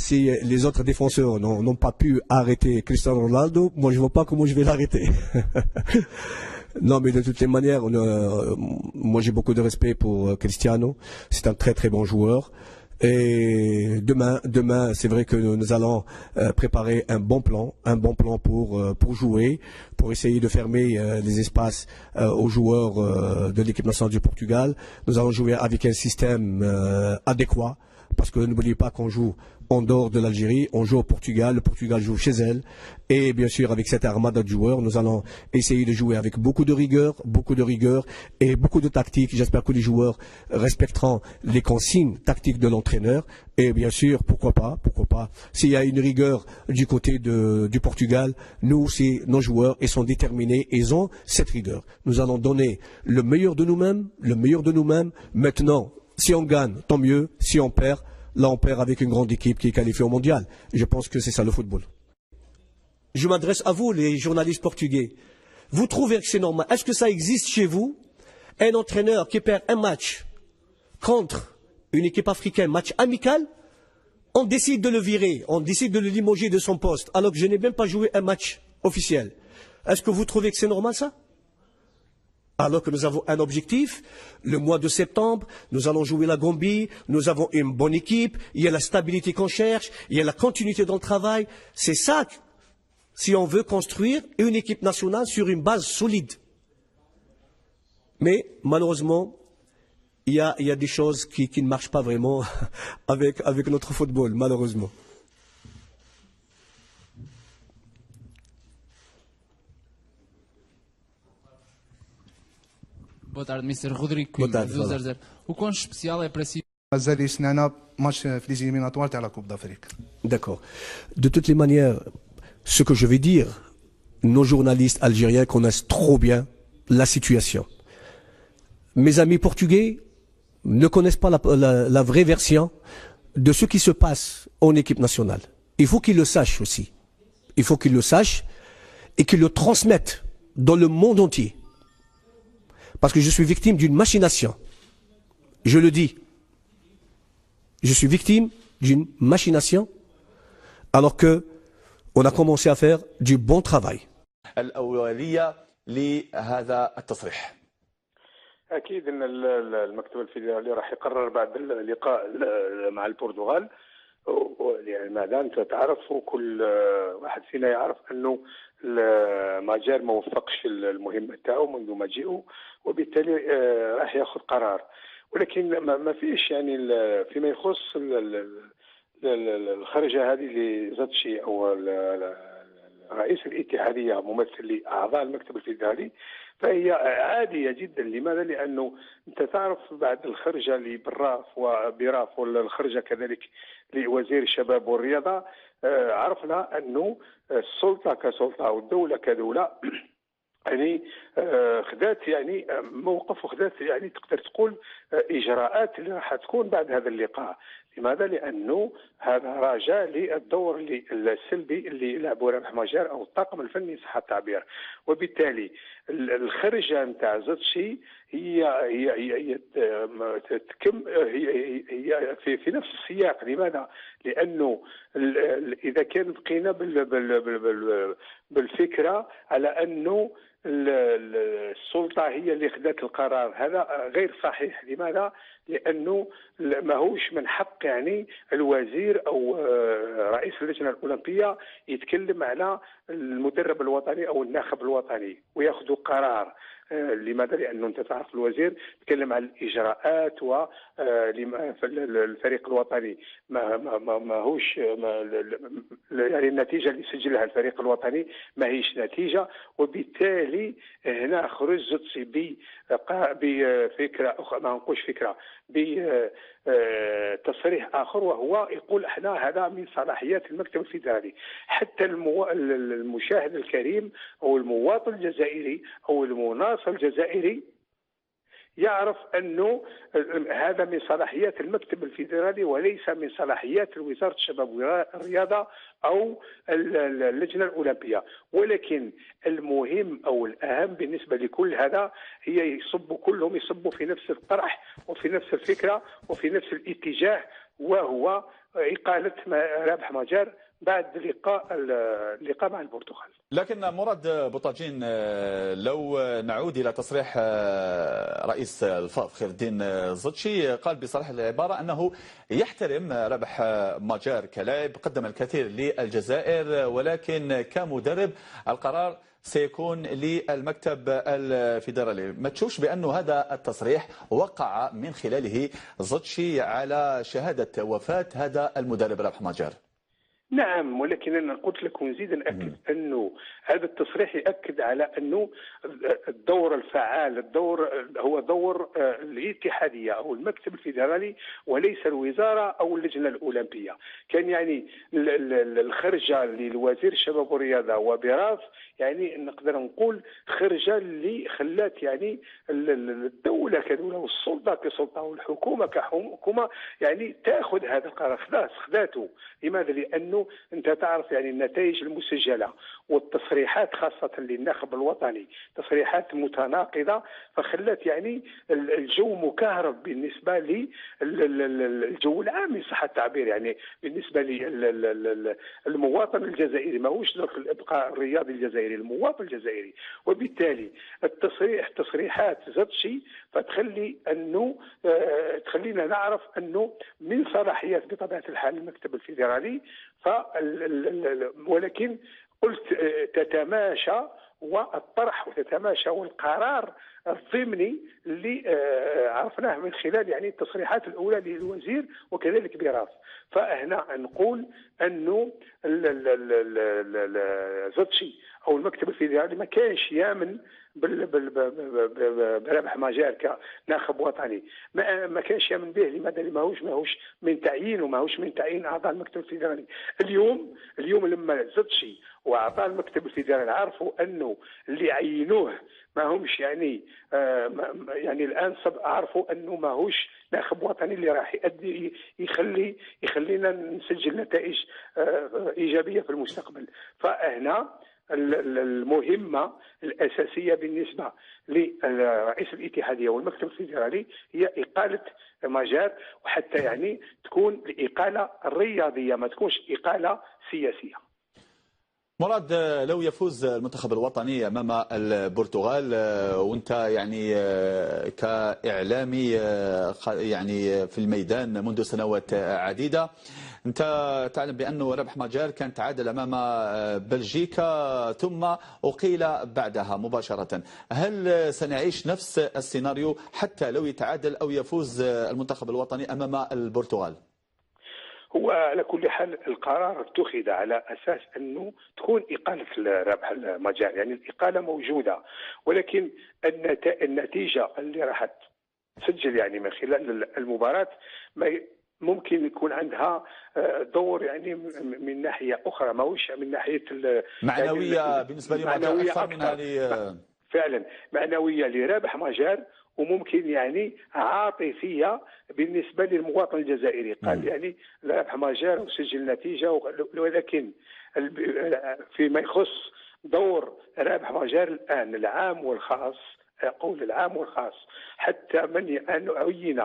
si les autres défenseurs n'ont pas pu arrêter Cristiano Ronaldo, moi je vois pas comment je vais l'arrêter. Non, mais de toutes les manières, moi j'ai beaucoup de respect pour Cristiano. C'est un très très bon joueur. Et demain, c'est vrai que nous allons préparer un bon plan pour jouer, pour essayer de fermer les espaces aux joueurs de l'équipe nationale du Portugal. Nous allons jouer avec un système adéquat, parce que n'oubliez pas qu'on joue en dehors de l'Algérie, on joue au Portugal, le Portugal joue chez elle, et bien sûr avec cette armada de joueurs, nous allons essayer de jouer avec beaucoup de rigueur et beaucoup de tactique. J'espère que les joueurs respecteront les consignes tactiques de l'entraîneur, et bien sûr, pourquoi pas, s'il y a une rigueur du côté du Portugal, nous aussi, nos joueurs, ils sont déterminés, ils ont cette rigueur. Nous allons donner le meilleur de nous-mêmes. Maintenant, si on gagne, tant mieux, si on perd, là, on perd avec une grande équipe qui est qualifiée au mondial. Je pense que c'est ça le football. Je m'adresse à vous, les journalistes portugais. Vous trouvez que c'est normal? Est-ce que ça existe chez vous? Un entraîneur qui perd un match contre une équipe africaine, match amical, on décide de le virer, on décide de le limoger de son poste, alors que je n'ai même pas joué un match officiel. Est-ce que vous trouvez que c'est normal, ça? Alors que nous avons un objectif, le mois de septembre, nous allons jouer la Gambie, nous avons une bonne équipe, il y a la stabilité qu'on cherche, il y a la continuité dans le travail. C'est ça, si on veut construire une équipe nationale sur une base solide. Mais malheureusement, il y a des choses qui ne marchent pas vraiment avec notre football, malheureusement. Boa tarde, Mr. Rodrigo Coimbra, do 00. O quão especial é para si? مازال يسنانا ماتش في لي زيليميناتوار تاع لا كوب دافريك. D'accord. De toutes les manières, ce que je vais dire, nos journalistes algériens connaissent trop bien la situation. Mes amis portugais ne connaissent pas la vraie version de ce qui se passe en équipe nationale. Il faut qu'ils le sachent aussi. Il faut qu'ils le sachent et qu'ils le transmettent dans le monde entier. Parce que je suis victime d'une machination. Je le dis. Je suis victime d'une machination alors que on a commencé à faire du bon travail. الأولوية لهذا التصريح. أكيد أن المكتب الفيدرالي راح يقرر بعد اللقاء مع البرتغال. يعني ماذا أنت تعرف وكل واحد فينا يعرف أنه ماجار ما وفقش المهمة تاعو منذ مجيئه، وبالتالي راح ياخذ قرار. ولكن ما فيش يعني فيما يخص الخرجة هذه لزاتشي أو رئيس الاتحادية ممثل لأعضاء المكتب الفيدرالي، فهي عادية جدا. لماذا؟ لأنه أنت تعرف بعد الخرجة وبراف والخرجة كذلك لوزير الشباب والرياضة، عرفنا أنه السلطة كسلطة والدولة كدولة يعني خذات يعني موقف وخذات يعني تقدر تقول إجراءات اللي راح تكون بعد هذا اللقاء. لماذا؟ لأنه هذا راجع للدور السلبي اللي لعبوا رابح مجار أو الطاقم الفني صح التعبير. وبالتالي الخرجة نتاع زاتشي هي تكم هي في نفس السياق. لماذا؟ لأنه إذا كان بقينا بالفكرة على أنه السلطة هي اللي خذت القرار، هذا غير صحيح. لماذا؟ لأنه ماهوش من حق يعني الوزير أو رئيس اللجنة الأولمبية يتكلم على المدرب الوطني أو الناخب الوطني ويأخذوا قرار. لماذا؟ لأنه أنت تعرف الوزير يتكلم عن الإجراءات والفريق الوطني ماهوش يعني النتيجة اللي سجلها الفريق الوطني ما هيش نتيجة. وبالتالي هنا خرج زوتسي بفكرة أخرى، ما نقولش فكرة، بتصريح آخر، وهو يقول احنا هذا من صلاحيات المكتب الفيدرالي. حتى المشاهد الكريم أو المواطن الجزائري أو المناصر الجزائري يعرف أنه هذا من صلاحيات المكتب الفيدرالي وليس من صلاحيات وزارة الشباب والرياضة أو اللجنة الأولمبية. ولكن المهم أو الأهم بالنسبة لكل هذا هي كلهم يصبوا في نفس الطرح وفي نفس الفكرة وفي نفس الاتجاه، وهو إقالة رابح مجار بعد اللقاء مع البرتغال. لكن مراد بوطاجين، لو نعود إلى تصريح رئيس الفاف خير الدين الزتشي، قال بصراحة العبارة أنه يحترم رابح مجار كلاعب، قدم الكثير للجزائر، ولكن كمدرب القرار سيكون للمكتب الفيدرالي. ما تشوفش بأنه هذا التصريح وقع من خلاله الزتشي على شهادة وفاة هذا المدرب رابح مجار؟ نعم، ولكن أنا قلت لك ونزيد نأكد أنه هذا التصريح يأكد على أنه الدور الفعال، الدور هو دور الاتحادية أو المكتب الفيدرالي وليس الوزارة أو اللجنة الأولمبية. كان يعني الخرجة للوزير الشباب والرياضة وبراس، يعني نقدر نقول خرجة اللي خلات يعني الدولة كدولة والسلطة كسلطة والحكومة كحكومة يعني تأخذ هذا القرار، خذاته. لماذا؟ لأنه أنت تعرف يعني النتائج المسجلة والتصريحات خاصة للناخب الوطني تصريحات متناقضة، فخلت يعني الجو مكهرب بالنسبة للجو العام إن صح التعبير، يعني بالنسبة للمواطن الجزائري، ماهوش الإبقاء الرياضي الجزائري، المواطن الجزائري. وبالتالي تصريحات زتشي فتخلي أنه تخلينا نعرف أنه من صلاحيات بطبيعة الحال المكتب الفيدرالي، ولكن قلت تتماشى والطرح وتتماشى والقرار الضمني اللي عرفناه من خلال يعني التصريحات الأولى للوزير وكذلك براس. فهنا نقول أنه زتشي أو المكتب الفيدرالي ما كانش يامن برابح مجار كناخب وطني، ما كانش يامن به. لماذا؟ ماهوش من تعيين وماهوش من تعيين اعضاء المكتب الفيدرالي. اليوم لما زتشي واعضاء المكتب الفيدرالي عرفوا انه اللي عينوه ما همش يعني الان عرفوا انه ماهوش ناخب وطني اللي راح يؤدي يخلينا نسجل نتائج ايجابيه في المستقبل. فهنا المهمة الأساسية بالنسبة لرئيس الاتحادية والمكتب الفيدرالي هي إقالة مجار، وحتى يعني تكون الإقالة الرياضية ما تكونش إقالة سياسية. مراد، لو يفوز المنتخب الوطني أمام البرتغال، وانت يعني كإعلامي يعني في الميدان منذ سنوات عديدة، انت تعلم بأنه رابح مجار كان تعادل أمام بلجيكا ثم أقيل بعدها مباشرة. هل سنعيش نفس السيناريو حتى لو يتعادل أو يفوز المنتخب الوطني أمام البرتغال؟ هو على كل حال القرار اتخذ على اساس انه تكون اقاله رابح مجار، يعني الاقاله موجوده، ولكن النتيجه اللي راح تسجل يعني من خلال المباراه ممكن يكون عندها دور يعني من ناحيه اخرى، ماهوش من ناحيه معنويه يعني بالنسبه لي اكثر من هذه فعلا معنويه لرابح مجار، وممكن يعني عاطفيه بالنسبه للمواطن الجزائري. قال يعني رابح مجار وسجل نتيجه، ولكن فيما يخص دور رابح مجار الان العام والخاص، اقول العام والخاص، حتى من ان عين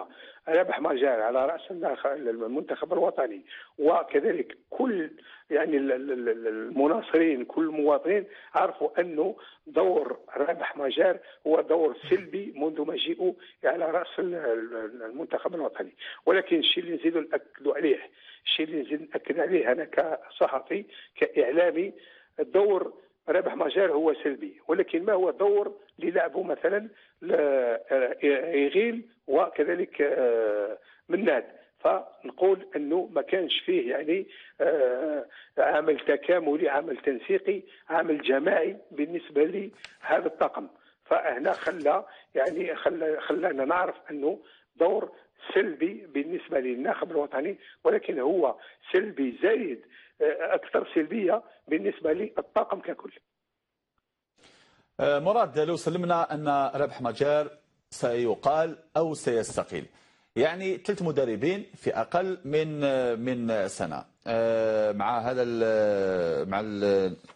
رابح مجار على راس المنتخب الوطني، وكذلك كل يعني المناصرين كل المواطنين عرفوا انه دور رابح مجار هو دور سلبي منذ مجيئه على راس المنتخب الوطني. ولكن الشيء اللي نزيدوا ناكدوا عليه، الشيء اللي نزيد ناكد عليه انا كصحفي كاعلامي، الدور رابح مجار هو سلبي، ولكن ما هو دور اللي لعبه مثلا إيغيل وكذلك مناد؟ فنقول انه ما كانش فيه يعني عمل تكاملي، عمل تنسيقي، عمل جماعي بالنسبه لهذا الطاقم. فهنا خلانا نعرف انه دور سلبي بالنسبه للناخب الوطني، ولكن هو سلبي زايد، اكثر سلبيه بالنسبه للطاقم ككل. مراد، لو سلمنا ان رابح مجار سيقال او سيستقيل، يعني 3 مدربين في اقل من سنه، مع هذا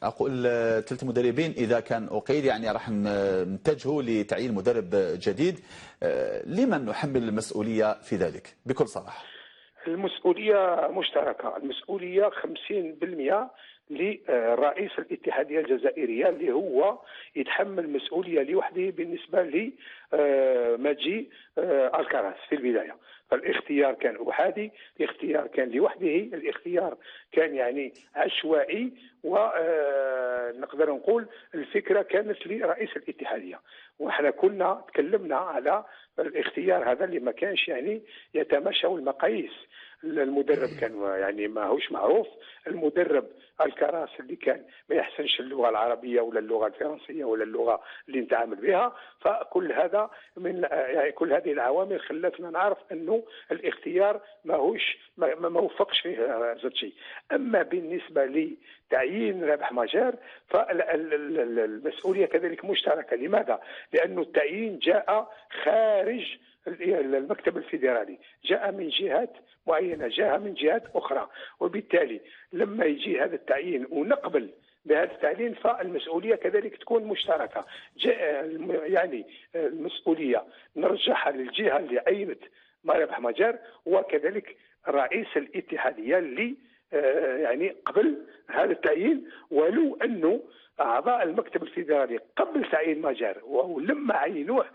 اقول 3 مدربين اذا كان اقيل يعني راح نتجهوا لتعيين مدرب جديد. لمن نحمل المسؤوليه في ذلك بكل صراحه؟ المسؤولية مشتركة، المسؤولية 50% لرئيس الاتحادية الجزائرية اللي هو يتحمل مسؤولية لوحده بالنسبة لمجيء الكراس في البداية. فالاختيار كان أحادي، الاختيار كان لوحده، الاختيار كان يعني عشوائي، ونقدر نقول الفكرة كانت لرئيس الاتحادية. وإحنا كنا تكلمنا على الاختيار هذا اللي ما كانش يعني يتماشى المقاييس. المدرب كان يعني ما هوش معروف، المدرب الكراس اللي كان ما يحسنش اللغه العربيه ولا اللغه الفرنسيه ولا اللغه اللي نتعامل بها. فكل هذا من يعني كل هذه العوامل خلتنا نعرف انه الاختيار ما وفقش فيه زتشي. اما بالنسبه لتعيين رابح مجار فالمسؤوليه كذلك مشتركه. لماذا؟ لانه التعيين جاء خارج المكتب الفيدرالي، جاء من جهات معينة، جاء من جهات أخرى، وبالتالي لما يجي هذا التعيين ونقبل بهذا التعيين فالمسؤولية كذلك تكون مشتركة. يعني المسؤولية نرجعها للجهة اللي عينت رابح مجار، وكذلك رئيس الاتحادية اللي يعني قبل هذا التعيين، ولو أنه أعضاء المكتب الفيدرالي قبل تعيين مجار ولما عينوه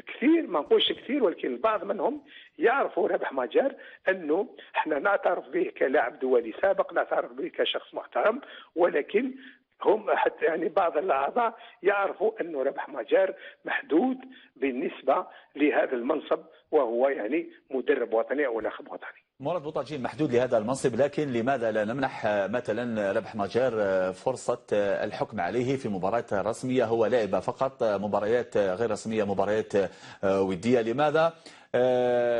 كثير، ما نقولش كثير ولكن البعض منهم يعرفوا رابح مجار انه احنا نعترف به كلاعب دولي سابق، نعترف به كشخص محترم، ولكن هم حتى يعني بعض الاعضاء يعرفوا انه رابح مجار محدود بالنسبه لهذا المنصب، وهو يعني مدرب وطني او ناخب وطني. مراد بوطاجين محدود لهذا المنصب، لكن لماذا لا نمنح مثلا رابح مجار فرصة الحكم عليه في مباراة رسمية؟ هو لعب فقط مباريات غير رسمية، مباريات ودية. لماذا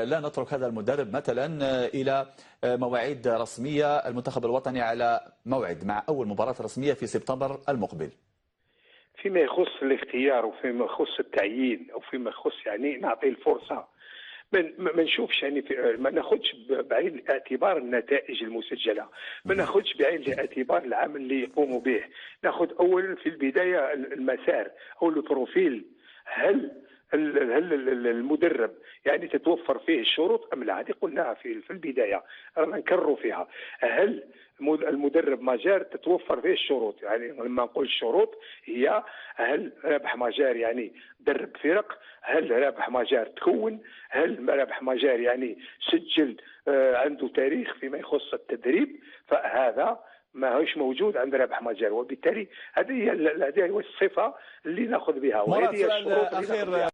لا نترك هذا المدرب مثلا إلى مواعيد رسمية؟ المنتخب الوطني على موعد مع أول مباراة رسمية في سبتمبر المقبل. فيما يخص الاختيار وفيما يخص التعيين او فيما يخص يعني نعطي الفرصة، ما نشوفش يعني ما ناخذش بعين الاعتبار النتائج المسجله، ما ناخذش بعين الاعتبار العمل اللي يقوموا به. ناخذ اولا في البدايه المسار او البروفيل، هل المدرب يعني تتوفر فيه الشروط ام لا؟ هذه قلناها في البدايه، رانا نكرروا فيها. هل المدرب مجار تتوفر فيه الشروط؟ يعني لما نقول الشروط هي هل رابح مجار يعني درب فرق؟ هل رابح مجار تكون؟ هل رابح مجار يعني سجل عنده تاريخ فيما يخص التدريب؟ فهذا ما هوش موجود عند رابح مجار، وبالتالي هذه هي الصفه اللي ناخذ بها، وهذه هي الشروط اللي ناخذ بها.